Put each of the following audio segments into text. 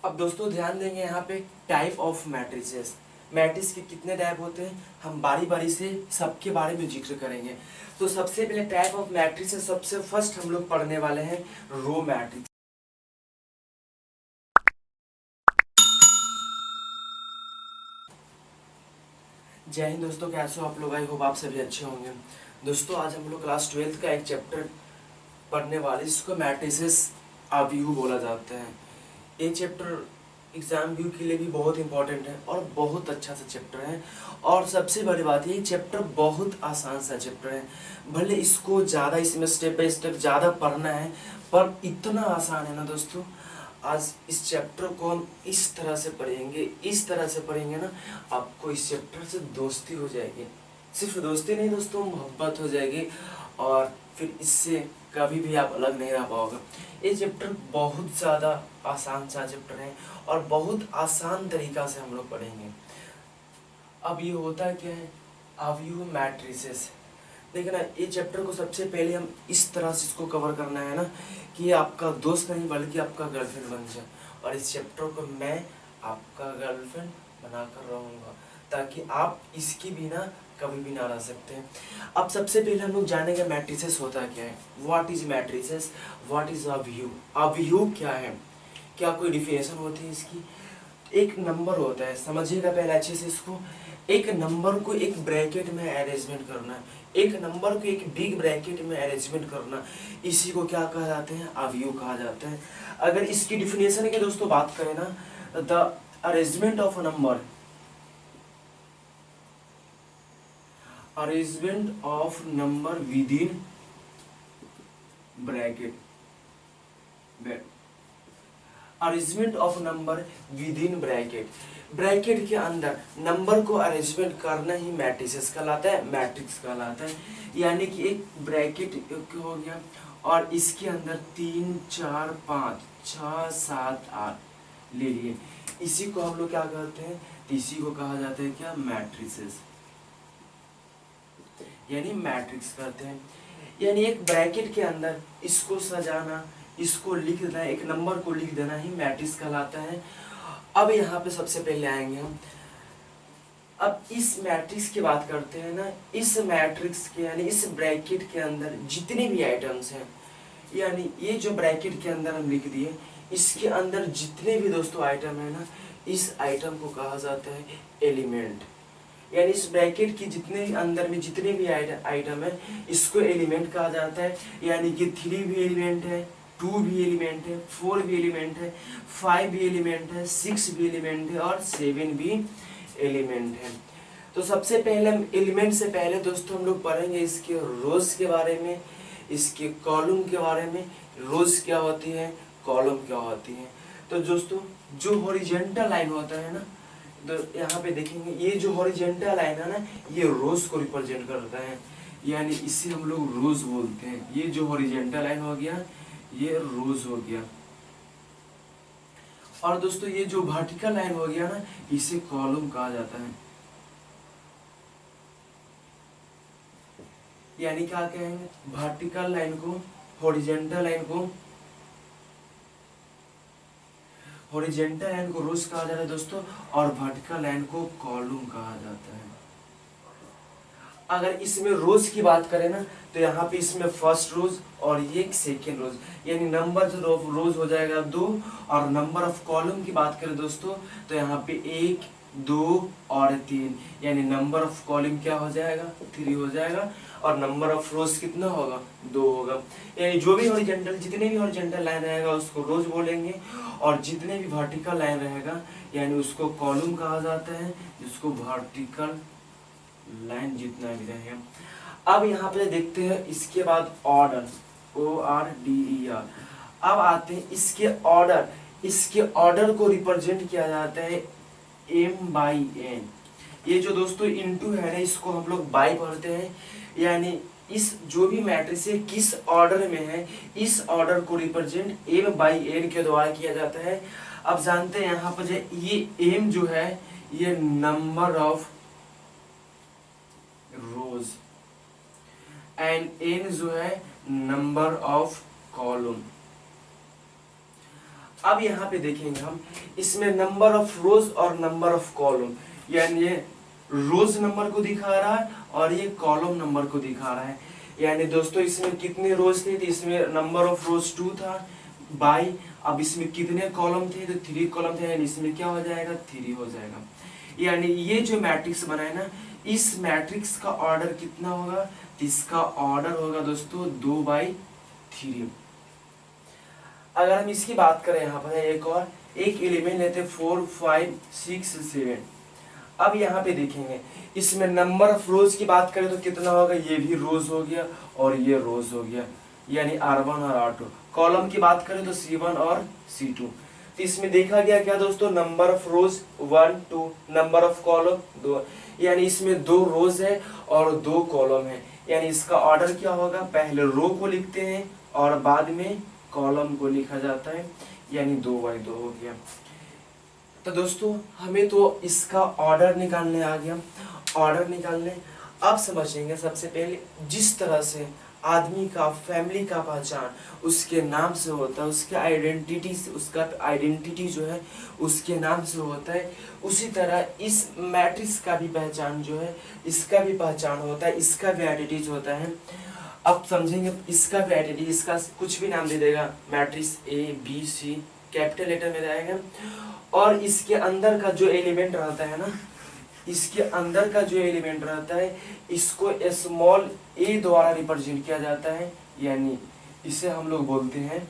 अब दोस्तों ध्यान देंगे यहाँ पे टाइप ऑफ मैट्रिसेस। मैट्रिक्स के कितने टाइप होते हैं, हम बारी बारी से सबके बारे में जिक्र करेंगे। तो सबसे पहले टाइप ऑफ मैट्रिक्स, सबसे फर्स्ट हम लोग पढ़ने वाले हैं रो मैट्रिक्स। जय हिंद दोस्तों, कैसे हो आप लोग? आई होप आप सभी अच्छे होंगे। दोस्तों आज हम लोग क्लास 12 का एक चैप्टर पढ़ने वाले, जिसको मैट्रिसेस अवयव बोला जाता है। ये चैप्टर एग्जाम व्यू के लिए भी बहुत इंपॉर्टेंट है और बहुत अच्छा सा चैप्टर है। और सबसे बड़ी बात ये चैप्टर बहुत आसान सा चैप्टर है। भले इसको ज़्यादा इसमें स्टेप बाय स्टेप ज़्यादा पढ़ना है, पर इतना आसान है ना दोस्तों। आज इस चैप्टर को हम इस तरह से पढ़ेंगे, इस तरह से पढ़ेंगे ना, आपको इस चैप्टर से दोस्ती हो जाएगी। सिर्फ दोस्ती नहीं दोस्तों, मोहब्बत हो जाएगी। और फिर इससे कभी भी आप अलग नहीं रह पाओगे। ये चैप्टर बहुत ज़्यादा आसान सा चैप्टर है और बहुत आसान तरीका से हम लोग पढ़ेंगे। अब ये होता क्या है, अवयव मैट्रिसेस। देखना, ये चैप्टर को सबसे पहले हम इस तरह से इसको कवर करना है ना, कि आपका दोस्त नहीं बल्कि आपका गर्लफ्रेंड बन जाए। और इस चैप्टर को मैं आपका गर्लफ्रेंड बनाकर रहूँगा, ताकि आप इसके बिना कभी भी ना रह सकते हैं। अब सबसे पहले हम लोग जानेंगे मैट्रिसेस होता क्या है। What is matrices, what is अवयव। अवयव क्या है, क्या कोई डिफिनेशन होती है इसकी? एक नंबर होता है, समझिएगा पहले अच्छे से इसको। एक नंबर को एक ब्रैकेट में अरेंजमेंट करना, एक नंबर को एक बिग ब्रैकेट में अरेंजमेंट करना, इसी को क्या कहा जाते हैं, अवयव कहा जाता है। अगर इसकी डिफिनेशन की दोस्तों बात करें ना, the arrangement of number, arrangement of number with in bracket, arrangement of number with in bracket, bracket के अंदर नंबर को अरेंजमेंट करना ही मैट्रिसेस कहलाता है, मैट्रिक्स कहलाता है। यानी कि एक ब्रैकेट हो गया और इसके अंदर 3 4 5 6 7 8 ले लिए, इसी को हम लोग क्या कहते हैं, इसी को कहा जाता है क्या, मैट्रिसेस, यानी मैट्रिक्स कहते हैं। यानी एक ब्रैकेट के अंदर इसको सजाना, इसको लिख देना, एक नंबर को लिख देना ही मैट्रिक्स कहलाता है। अब यहाँ पे सबसे पहले आएंगे हम, अब इस मैट्रिक्स की बात करते हैं ना। इस मैट्रिक्स के यानी इस ब्रैकेट के अंदर जितने भी आइटम्स हैं, यानी ये जो ब्रैकेट के अंदर हम लिख दिए, इसके अंदर जितने भी दोस्तों आइटम है ना, इस आइटम को कहा जाता है एलिमेंट। यानी इस ब्रैकेट की जितने अंदर में जितने भी आइटम है, इसको एलिमेंट कहा जाता है। यानी कि 3 भी एलिमेंट है, 2 भी एलिमेंट है, 4 भी एलिमेंट है, 5 भी एलिमेंट है, 6 भी एलिमेंट है और 7 भी एलिमेंट है। तो सबसे पहले हम एलिमेंट से पहले दोस्तों हम लोग पढ़ेंगे इसके रोज के बारे में, इसके कॉलम के बारे में। रोज क्या होती है, कॉलम क्या होती है। तो दोस्तों जो हॉरिजॉन्टल लाइन होता है ना, तो यहाँ पे देखेंगे ये जो हॉरिजॉन्टल लाइन है ना, ये रोज को रिप्रेजेंट करता है, यानी इसे हम लोग रोज बोलते हैं। ये जो हॉरिजॉन्टल लाइन हो गया, ये रोज हो गया। और दोस्तों ये जो वर्टिकल लाइन हो गया ना, इसे कॉलम कहा जाता है। यानी क्या कहेंगे, वर्टिकल लाइन को, हॉरिजॉन्टल लाइन को, हॉरिजॉन्टल लाइन को रोज कहा जाता है दोस्तों, और वर्टिकल लाइन को कॉलम कहा जाता है। अगर इसमें रोज की बात करें ना, तो यहाँ पे इसमें फर्स्ट रोज और ये सेकेंड रोज, यानी नंबर ऑफ रोज हो जाएगा 2। और नंबर ऑफ कॉलम की बात करें दोस्तों, तो यहाँ पे 1 2 और 3, यानी नंबर ऑफ कॉलम क्या हो जाएगा, 3 हो जाएगा। और नंबर ऑफ रोज कितना होगा, 2 होगा। यानी जो भी हॉरिजॉन्टल, जितने भी हॉरिजॉन्टल लाइन रहेगा उसको रोज बोलेंगे, और जितने भी वर्टिकल लाइन रहेगा यानी उसको कॉलम कहा जाता है, जिसको वर्टिकल लाइन जितना भी रहेगा। अब यहाँ पे देखते हैं इसके बाद ऑर्डर, ORDER। अब आते हैं इसके ऑर्डर, इसके ऑर्डर को रिप्रेजेंट किया जाता है M/N। ये जो दोस्तों इनटू है ना, इसको हम लोग बाई पढ़ते हैं। यानी इस जो भी मैट्रिक्स है किस ऑर्डर में है, इस ऑर्डर को रिप्रेजेंट M/N के द्वारा किया जाता है। अब जानते हैं यहाँ पर ये M जो है, ये number of rose, and N जो है नंबर ऑफ कॉलम। अब यहाँ पे देखेंगे हम, इसमें नंबर ऑफ रोज और नंबर ऑफ कॉलम, यानी ये रोज नंबर को दिखा रहा है और ये कॉलम नंबर को दिखा रहा है। यानी दोस्तों इसमें कितने रोज थे, तो इसमें नंबर ऑफ रोज 2 था बाई, अब इसमें कितने कॉलम थे, तो 3 कॉलम थे, यानी इसमें क्या हो जाएगा, 3 हो जाएगा। यानी ये जो मैट्रिक्स बना है ना, इस मैट्रिक्स का ऑर्डर कितना होगा, इसका ऑर्डर होगा दोस्तों 2/3। अगर हम इसकी बात करें यहाँ पर एक और एक एलिमेंट लेते 4 5 6 7। अब यहाँ पे देखेंगे इसमें नंबर ऑफ रोज की बात करें तो कितना होगा, ये भी रोज हो गया और ये रोज हो गया, यानी R1 और R2। कॉलम की बात करें तो C1 और C2। तो इसमें देखा गया क्या दोस्तों, number of rose 1 2, number of column 2, यानी इसमें 2 रोज है और 2 कॉलम है। यानी इसका ऑर्डर क्या होगा, पहले रो को लिखते हैं और बाद में कॉलम को लिखा जाता है, यानी 2/2 हो गया। तो दोस्तों हमें तो इसका ऑर्डर निकालने आ गया। ऑर्डर निकालने अब समझेंगे सबसे पहले, जिस तरह से आदमी का फैमिली का पहचान उसके नाम से होता है, उसके आइडेंटिटी से, उसका आइडेंटिटी जो है उसके नाम से होता है, उसी तरह इस मैट्रिक्स का भी पहचान जो है, इसका भी पहचान होता है, इसका भी आइडेंटिटी होता है। अब समझेंगे इसका भी आइडेंटिटी, इसका कुछ भी नाम दे देगा, मैट्रिक्स ABC कैपिटल लेटर में रहेगा, और इसके अंदर का जो एलिमेंट रहता है ना, इसके अंदर का जो एलिमेंट रहता है इसको स्मॉल a द्वारा रिप्रेजेंट किया जाता है, यानी इसे हम लोग बोलते हैं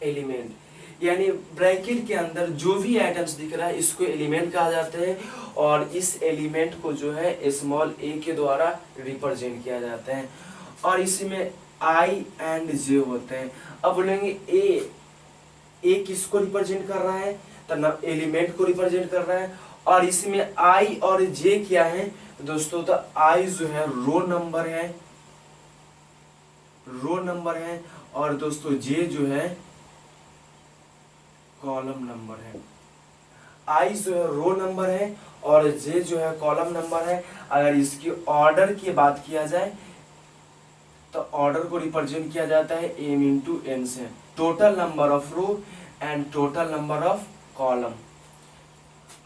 एलिमेंट। यानी ब्रैकेट के अंदर जो भी आइटम्स दिख रहा है इसको एलिमेंट कहा जाता है, और इस एलिमेंट को जो है स्मॉल a के द्वारा रिप्रेजेंट किया जाता है, और इसमें I एंड J होते हैं। अब बोलेंगे ए किसको रिप्रेजेंट कर रहा है, तो एलिमेंट को रिप्रेजेंट कर रहा है, और इसमें I और J क्या है, तो दोस्तों तो I जो है रो नंबर है, और दोस्तों J जो है कॉलम नंबर है। I जो है रो नंबर है और J जो है कॉलम नंबर है। अगर इसकी ऑर्डर की बात किया जाए तो ऑर्डर को रिप्रेजेंट किया जाता है m into n से, total number of row and total number of column.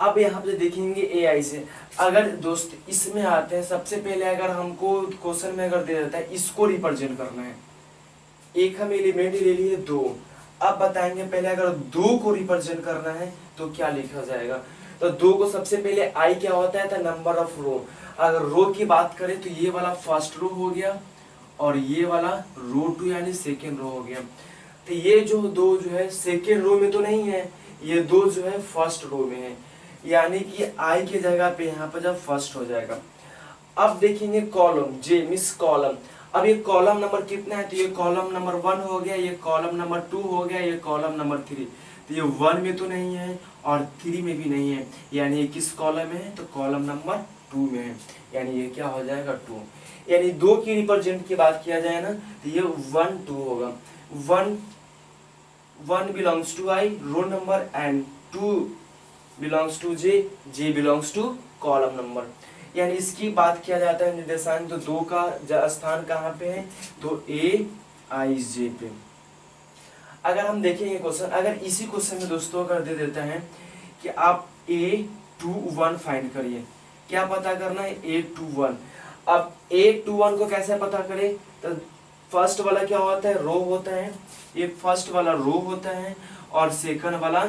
अब यहाँ पे देखेंगे AI से, अगर दोस्त इसमें आते हैं, सबसे पहले अगर हमको क्वेश्चन में अगर दे देता है इसको रिप्रेजेंट करना है, एक हम एलिमेंट ले लिए 2, अब बताएंगे पहले अगर 2 को रिप्रेजेंट करना है तो क्या लिखा जाएगा, तो 2 को सबसे पहले I क्या होता है, तो नंबर ऑफ रो। अगर रो की बात करें तो ये वाला फर्स्ट रो हो गया और ये वाला रो 2 यानी सेकेंड रो हो गया। तो ये जो 2 जो है सेकेंड रो में तो नहीं है, ये 2 जो है फर्स्ट रो में है, यानी कि I के जगह पे यहाँ पर जब फर्स्ट हो जाएगा। अब देखेंगे कॉलम J मिस कॉलम, अब ये कॉलम नंबर कितना है, तो ये कॉलम नंबर 1 हो गया, ये कॉलम नंबर 2 हो गया, ये कॉलम नंबर 3। तो ये 1 में तो नहीं है और 3 में भी नहीं है, यानी ये किस कॉलम में है, तो कॉलम नंबर 2 में है, यानी ये क्या हो जाएगा 2। यानी 2 की रिप्रेजेंट की बात किया जाए ना तो ये 1 2 होगा, 1 belongs to I row number and 2 belongs to J belongs to column number. यानी इसकी बात किया जाता है निर्देशांक, तो 2 का स्थान कहाँ पे है, तो A I J पे। अगर हम देखेंगे क्वेश्चन, अगर इसी क्वेश्चन में दोस्तों अगर दे देता है कि आप A21 फाइंड करिए, क्या पता करना है, A21। अब A21 को कैसे पता करें, तो फर्स्ट वाला क्या होता है, रो होता है, ये फर्स्ट वाला रो होता है और सेकंड वाला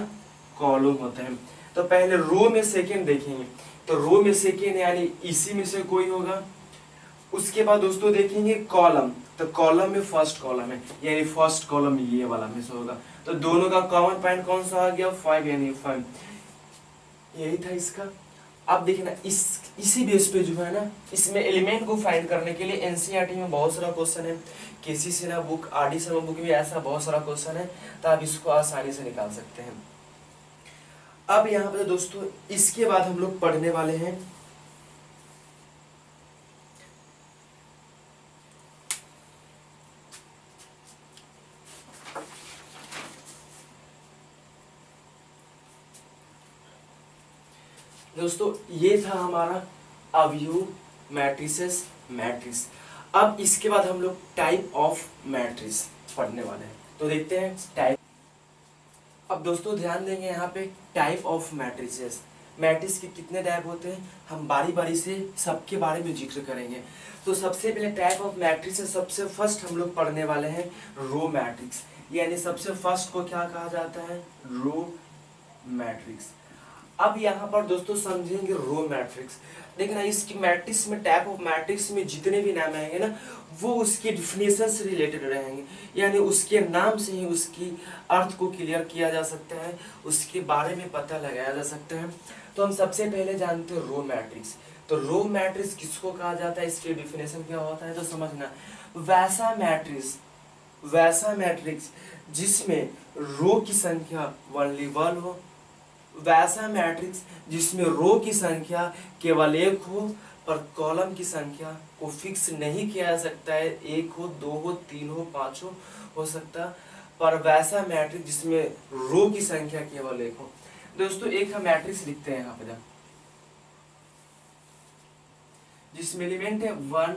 कॉलम होता है। तो पहले रो में सेकंड देखेंगे, तो रो में सेकंड यानी इसी में से कोई होगा। उसके बाद दोस्तों देखेंगे कॉलम, तो कॉलम में फर्स्ट कॉलम है, यानी फर्स्ट कॉलम ये वाला में से होगा। तो दोनों का कॉमन पॉइंट कौन सा आ गया, 5, यानी 5, यही था इसका। अब देखना इसी बेस पे जो है ना, इसमें एलिमेंट को फाइंड करने के लिए एनसीईआरटी में बहुत सारा क्वेश्चन है, KC Sinha book, RD Sharma book में ऐसा बहुत सारा क्वेश्चन है, तो आप इसको आसानी से निकाल सकते हैं। अब यहाँ पे दोस्तों इसके बाद हम लोग पढ़ने वाले हैं दोस्तों, ये था हमारा अवयव मैट्रिसेस मैट्रिक्स। अब इसके बाद हम लोग टाइप ऑफ मैट्रिक्स पढ़ने वाले हैं, तो देखते हैं टाइप। अब दोस्तों ध्यान देंगे यहाँ पे टाइप ऑफ मैट्रिसेस। मैट्रिक्स के कितने टाइप होते हैं, हम बारी बारी से सबके बारे में जिक्र करेंगे। तो सबसे पहले टाइप ऑफ मैट्रिक्स है, सबसे फर्स्ट हम लोग पढ़ने वाले हैं रो मैट्रिक्स, यानी सबसे फर्स्ट को क्या कहा जाता है, रो मैट्रिक्स। अब यहाँ पर दोस्तों समझेंगे रो मैट्रिक्स। देखना इसकी मैट्रिक्स में, टाइप ऑफ मैट्रिक्स में जितने भी नाम आएंगे ना, वो उसके डिफिनेशन से रिलेटेड रहेंगे, यानी उसके नाम से ही उसकी अर्थ को क्लियर किया जा सकता है, उसके बारे में पता लगाया जा सकता है। तो हम सबसे पहले जानते हैं रो मैट्रिक्स। तो रो मैट्रिक्स किसको कहा जाता है, इसके डिफिनेशन क्या होता है, तो समझना, वैसा मैट्रिक्स जिसमें रो की संख्या ओनली 1 हो, वैसा मैट्रिक्स जिसमें रो की संख्या केवल 1 हो पर कॉलम की संख्या को फिक्स नहीं किया जा सकता है, 1 हो, 2 हो, 3 हो, 5 हो सकता, पर वैसा मैट्रिक्स जिसमें रो की संख्या केवल 1 हो। दोस्तों एक हम मैट्रिक्स लिखते हैं यहाँ पे, जिसमें एलिमेंट है 1,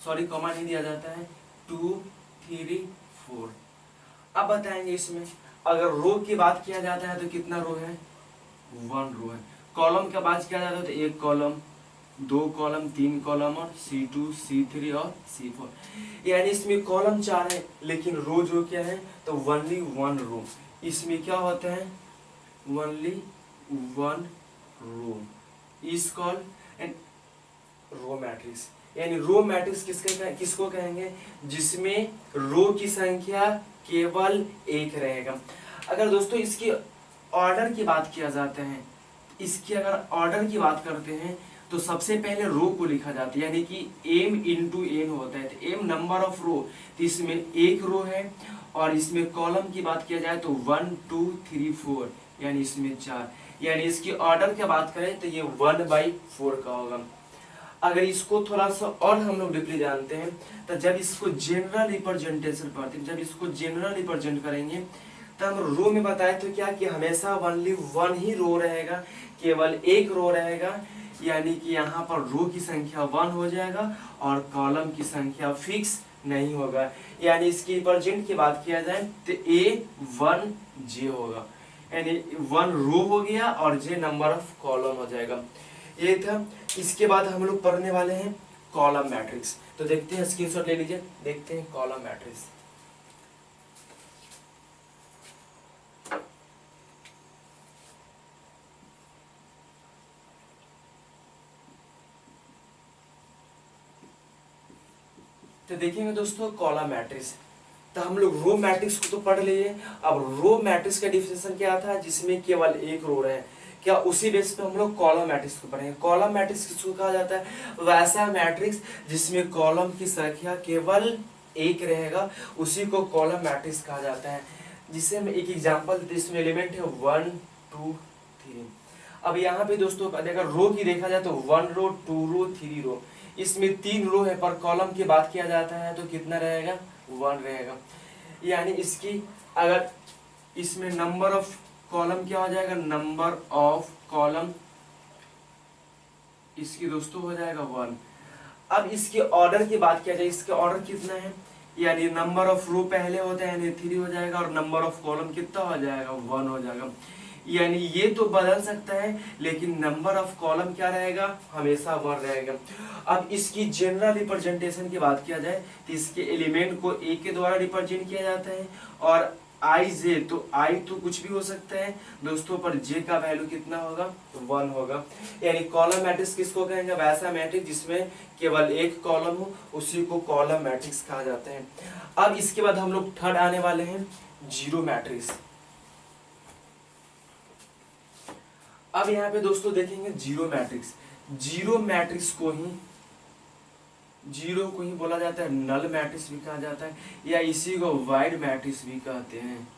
सॉरी कॉमा नहीं दिया जाता है, 2, 3, 4। अब बताएंगे इसमें अगर रो की बात किया जाता है तो कितना रो है, 1 रो है। कॉलम का बात किया जाता है तो 1 कॉलम, 2 कॉलम, 3 कॉलम और C2, C3 और C4, यानी इसमें कॉलम 4 है लेकिन रो जो क्या है, तो ओनली 1 रो। इसमें क्या होता है, only 1 row is called and row matrix. यानी रो मैट्रिक्स किसको कहेंगे, जिसमें रो की संख्या केवल 1 रहेगा। अगर दोस्तों इसकी ऑर्डर की बात किया जाता है, इसकी अगर ऑर्डर की बात करते हैं तो सबसे पहले रो को लिखा जाता है, यानी कि m इंटू n होता है, तो m नंबर ऑफ रो, तो इसमें 1 रो है, और इसमें कॉलम की बात किया जाए तो 1, 2, 3, 4, यानी इसमें 4, यानी इसकी ऑर्डर की बात करें तो ये 1/4 का होगा। अगर इसको थोड़ा सा और हम लोग डीपली जानते हैं, तो जब इसको जनरल रिप्रेजेंटेशन पढ़ते हैं, जब इसको जनरल रिप्रेजेंट करेंगे तो हम रो में बताए तो क्या कि हमेशा ओनली 1 ही रो रहेगा, केवल 1 रो रहेगा, यानी कि यहाँ पर रो की संख्या 1 हो जाएगा और कॉलम की संख्या फिक्स नहीं होगा। यानी इसकी रिप्रेजेंट की बात किया जाए तो A1J होगा, यानी 1 रो हो गया और J नंबर ऑफ कॉलम हो जाएगा। ये था। इसके बाद हम लोग पढ़ने वाले हैं कॉलम मैट्रिक्स। तो देखते हैं, स्क्रीनशॉट ले लीजिए, देखते हैं कॉलम मैट्रिक्स। तो देखेंगे दोस्तों कॉलम मैट्रिक्स, तो हम लोग रो मैट्रिक्स को तो पढ़ लिए। अब रो मैट्रिक्स का डिफिनेशन क्या था, जिसमें केवल 1 रो रहे, क्या उसी बेस पे हम लोग कॉलम मैट्रिक्स को पढ़ेंगे। कॉलम मैट्रिक्स किसको कहा जाता है, वैसा मैट्रिक्स जिसमें कॉलम की संख्या केवल 1 रहेगा, उसी को कॉलम मैट्रिक्स कहा जाता है। जिससे हम एक एग्जांपल देते हैं, इसमें एलिमेंट है 1, 2, 3। अब यहाँ पे दोस्तों अगर रो की देखा जाए तो 1 रो, 2 रो, 3 रो, इसमें 3 रो है, पर कॉलम की बात किया जाता है तो कितना रहेगा, 1 रहेगा। यानी इसकी अगर इसमें नंबर ऑफ कॉलम क्या हो जाएगा, नंबर ऑफ कॉलम इसकी दोस्तों हो जाएगा 1। अब इसके ऑर्डर की बात किया जाए, इसका ऑर्डर कितना है, यानी नंबर ऑफ रो पहले होता है यानी 3 हो जाएगा, और नंबर ऑफ कॉलम कितना हो जाएगा, 1 हो जाएगा। यानी ये तो बदल सकता है लेकिन नंबर ऑफ कॉलम क्या रहेगा, हमेशा 1 रहेगा। अब इसकी जनरल रिप्रेजेंटेशन की बात किया जाए तो इसके एलिमेंट को A के द्वारा रिप्रेजेंट किया जाता है, और IJ, तो I तो कुछ भी हो सकता है दोस्तों, पर J का वैल्यू कितना होगा, 1 होगा। यानी कॉलम मैट्रिक्स किसको कहेंगे, वैसा मैट्रिक्स जिसमें केवल 1 कॉलम हो, उसी को कॉलम मैट्रिक्स कहा जाता है। अब इसके बाद हम लोग थर्ड आने वाले हैं जीरो मैट्रिक्स। अब यहाँ पे दोस्तों देखेंगे जीरो मैट्रिक्स। जीरो मैट्रिक्स को ही बोला जाता है नल मैट्रिक्स भी कहा जाता है, या इसी को वाइड मैट्रिक्स भी कहते हैं।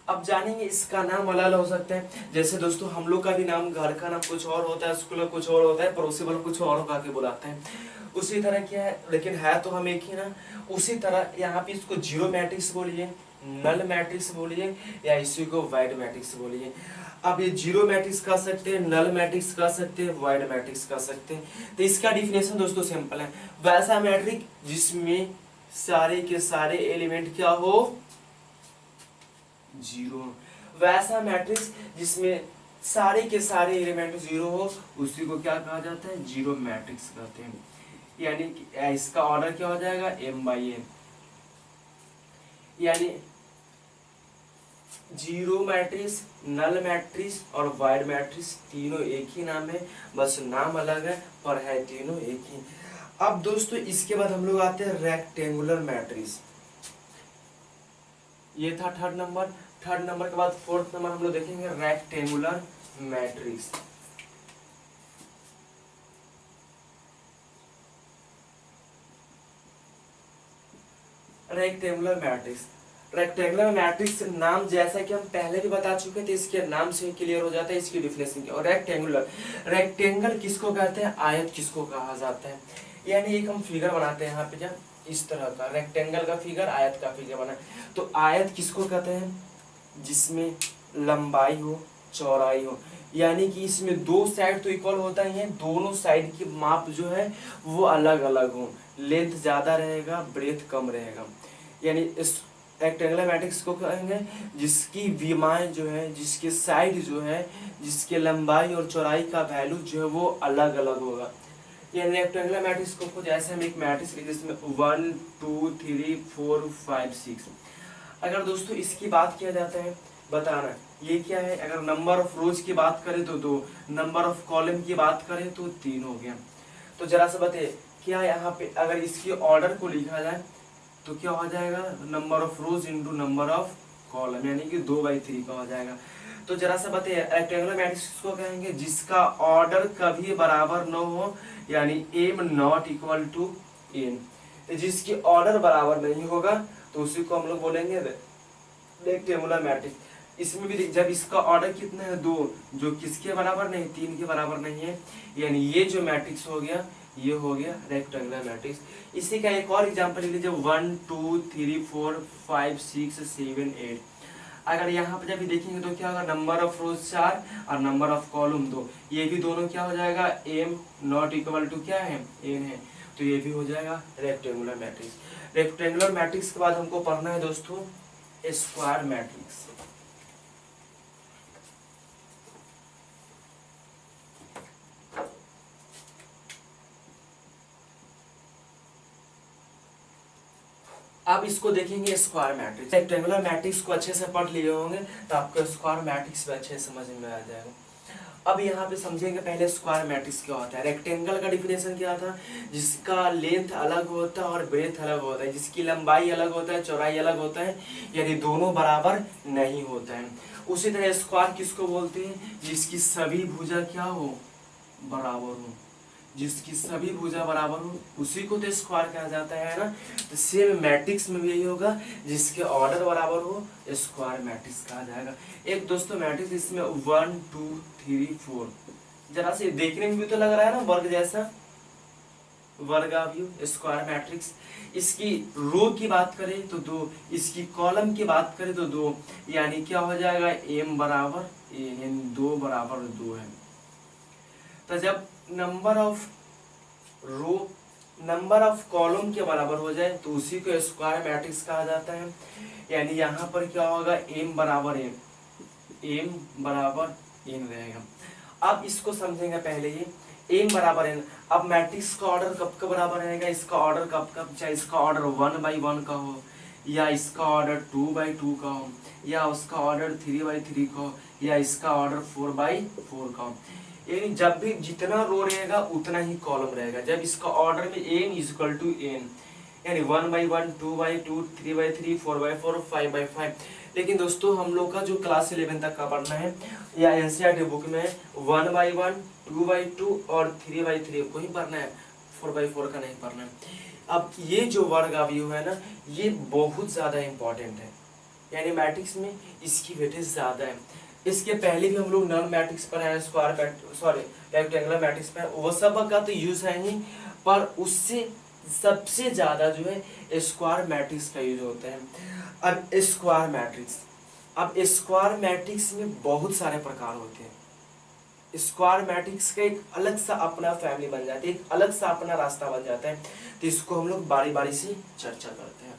अब जानेंगे इसका नाम अलग अलग हो सकता है, जैसे दोस्तों हम लोग का भी नाम, घर का नाम कुछ और होता है, स्कूल का कुछ और होता है, पड़ोसी वाला कुछ और कहा के बुलाते हैं, उसी तरह क्या है, लेकिन है तो हम एक ही ना। उसी तरह यहाँ पे इसको जीरो मैट्रिक्स बोलिए, नल मैट्रिक्स बोलिए, या इसी को वाइड मैट्रिक्स बोलिए। अब ये जीरो मैट्रिक्स कह सकते हैं, नल मैट्रिक्स कह सकते हैं, वाइड मैट्रिक्स कह सकते हैं। तो इसका डिफिनेशन दोस्तों सिंपल है, वैसा मैट्रिक्स जिसमें सारे के सारे एलिमेंट क्या हो, जीरो। वैसा मैट्रिक्स जिसमें सारे के सारे एलिमेंट जीरो हो उसी को क्या कहा जाता है, जीरो मैट्रिक्स कहते हैं। यानी कि इसका ऑर्डर क्या हो जाएगा, m/n। यानी जीरो मैट्रिक्स, नल मैट्रिक्स और वाइड मैट्रिक्स तीनों एक ही नाम है, बस नाम अलग है पर है तीनों एक ही। अब दोस्तों इसके बाद हम लोग आते हैं रेक्टेंगुलर मैट्रिक्स। ये था थर्ड नंबर। थर्ड नंबर के बाद फोर्थ नंबर हम लोग देखेंगे rectangular matrix. Rectangular matrix, rectangular matrix नाम जैसा कि हम पहले भी बता चुके थे, इसके नाम से क्लियर हो जाता है इसकी डिफिनेशन क्या। और रेक्टेंगुलर, रेक्टेंगल किसको कहते हैं, आयत किसको कहा जाता है। यानी एक हम फिगर बनाते हैं यहाँ पे, जब इस तरह का रेक्टेंगल का फिगर, आयत का फिगर बना, तो आयत किसको कहते हैं, जिसमें लंबाई हो चौड़ाई हो, यानी कि इसमें दो साइड तो इक्वल होता ही है, दोनों साइड की माप जो है वो अलग अलग हो, लेंथ ज्यादा रहेगा ब्रेथ कम रहेगा। यानी इस रेक्टेंगुलर मैट्रिक्स को कहेंगे जिसकी विमाएं जो है, जिसके साइड जो है, जिसके लंबाई और चौड़ाई का वैल्यू जो है वो अलग अलग होगा। यानी रेक्टेंगुलर मैट्रिक्स को कुछ ऐसे हम एक मैट्रिक्स लिखते हैं जिसमें 1 2 3 4 5 6। अगर दोस्तों इसकी बात किया जाता है, बताना ये क्या है, अगर नंबर ऑफ रोज की बात करें तो 2, नंबर ऑफ कॉलम की बात करें तो 3 हो गया। तो जरा सा बताइए क्या यहाँ पे अगर इसकी ऑर्डर को लिखा जाए तो क्या हो जाएगा, number of rose into number of column, यानी कि 2/3 का हो जाएगा। तो जरा सा बताइए रेक्टेंगुलर मैट्रिक्स को कहेंगे जिसका ऑर्डर कभी बराबर न हो, यानी m not equal to n। जिसकी ऑर्डर बराबर नहीं होगा तो उसी को हम लोग बोलेंगे रेक्टेंगुलर मैट्रिक्स। इसमें भी जब इसका ऑर्डर कितना है 2, जो किसके बराबर नहीं, 3 के बराबर नहीं है, यानी ये जो मैट्रिक्स हो गया ये हो गया रेक्टेंगुलर मैट्रिक्स। इसी का एक और एग्जांपल ले लीजिए 1 2 3 4 5 6 7 8। अगर यहाँ पे जब देखेंगे तो क्या होगा, नंबर ऑफ रोज 4 और नंबर ऑफ कॉलम 2, ये भी दोनों क्या हो जाएगा, m नॉट इक्वल टू क्या है, n है, तो ये भी हो जाएगा रेक्टेंगुलर मैट्रिक्स। रेक्टेंगुलर मैट्रिक्स के बाद हमको पढ़ना है दोस्तों स्क्वायर मैट्रिक्स। अब इसको देखेंगे स्क्वायर मैट्रिक्स। रेक्टेंगुलर मैट्रिक्स को अच्छे से पढ़ लिए होंगे तो आपको स्क्वायर मैट्रिक्स भी अच्छे से समझ में आ जाएगा। अब यहाँ पे समझेंगे पहले स्क्वायर मैट्रिक्स क्या होता है। रेक्टेंगल का डिफिनेशन क्या था, जिसका लेंथ अलग होता है और ब्रेथ अलग होता है, जिसकी लंबाई अलग होता है चौड़ाई अलग होता है, यानी दोनों बराबर नहीं होता है। उसी तरह स्क्वायर किसको बोलते हैं, जिसकी सभी भुजा क्या हो, बराबर हो, जिसकी सभी भुजा बराबर हो उसी को तो स्क्वायर कहा जाता है ना। तो सेम मैट्रिक्स में भी यही होगा, जिसके ऑर्डर बराबर हो स्क्वायर मैट्रिक्स कहा जाएगा। एक दोस्तों मैट्रिक्स इसमें 1 2 3 4, जरा से देखने में भी तो लग रहा है ना वर्ग जैसा, वर्गाव्यू स्क्वायर मैट्रिक्स। इसकी रो की बात करें तो 2, इसकी कॉलम की बात करें तो 2, यानी क्या हो जाएगा m बराबर n, 2 बराबर 2 है। तो जब number of row number of column के बराबर हो जाए तो उसी को स्क्वायर मैट्रिक्स कहा जाता है। यानी यहाँ पर क्या होगा, m बराबर n रहेगा। अब इसको समझेंगे पहले ये m बराबर n। अब मैट्रिक्स का ऑर्डर कब का बराबर रहेगा, इसका ऑर्डर कब, चाहे इसका ऑर्डर 1/1 का हो, या इसका ऑर्डर 2/2 का हो, या उसका ऑर्डर 3/3 का हो, या इसका ऑर्डर 4/4 का हो। यानी जब भी जितना रो रहेगा उतना ही कॉलम रहेगा। जब इसका ऑर्डर में n इक्वल टू n, यानी 1/1 2/2 3/3 4/4 5/5। लेकिन दोस्तों हम लोग का जो क्लास 11 तक का पढ़ना है या एनसीईआरटी बुक में 1/1 2/2 और 3/3 को ही पढ़ना है, 4/4 का नहीं पढ़ना है। अब ये जो वर्ग अवयव है ना, ये बहुत ज्यादा इंपॉर्टेंट है, यानी मैट्रिक्स में इसकी वेटेज ज्यादा है। इसके पहले भी हम लोग नॉन मैट्रिक्स पर है, रेक्टेंगुलर मैट्रिक्स पर, वो सब का तो यूज है ही, पर उससे सबसे ज्यादा जो है स्क्वायर मैट्रिक्स का यूज होता है। अब स्क्वायर मैट्रिक्स में बहुत सारे प्रकार होते हैं। स्क्वायर मैट्रिक्स का एक अलग सा अपना फैमिली बन जाती है, एक अलग सा अपना रास्ता बन जाता है। तो इसको हम लोग बारी बारी से चर्चा करते हैं।